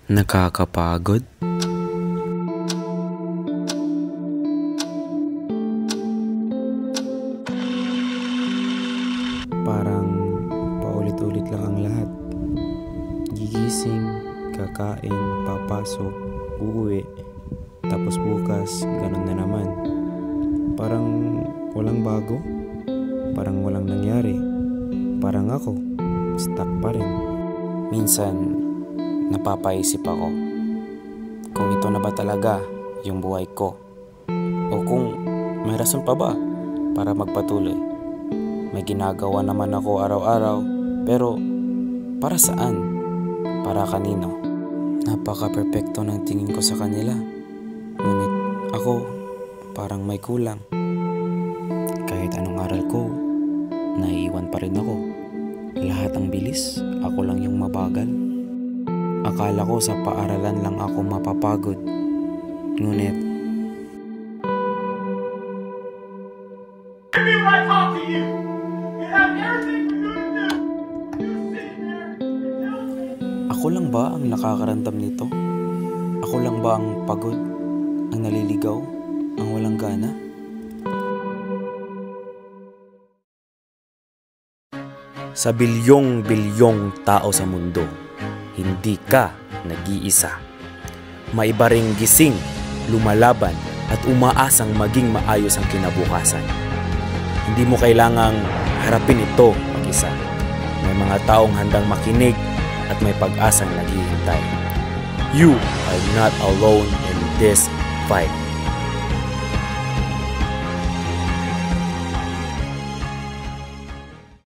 Nakakapagod? Parang paulit-ulit lang ang lahat. Gigising, kakain, papasok, uuwi, tapos bukas, ganun na naman. Parang walang bago, parang walang nangyari. Parang ako, stuck pa rin. Minsan, napapaisip ako kung ito na ba talaga yung buhay ko o kung may rason pa ba para magpatuloy. May ginagawa naman ako araw-araw, pero para saan? Para kanino? Napaka-perpekto ng tingin ko sa kanila, ngunit ako parang may kulang. Kahit anong aral ko, naiiwan pa rin ako. Lahat ang bilis, ako lang yung mabagal. Akala ko sa paaralan lang ako mapapagod, ngunit ako lang ba ang nakakaramdam nito? Ako lang ba ang pagod, ang naliligaw, ang walang gana? Sa bilyong-bilyong tao sa mundo, hindi ka nag-iisa. May iba ring gising, lumalaban at umaasang maging maayos ang kinabukasan. Hindi mo kailangang harapin ito mag-isa. May mga taong handang makinig at may pag-asang naghihintay. You are not alone in this fight.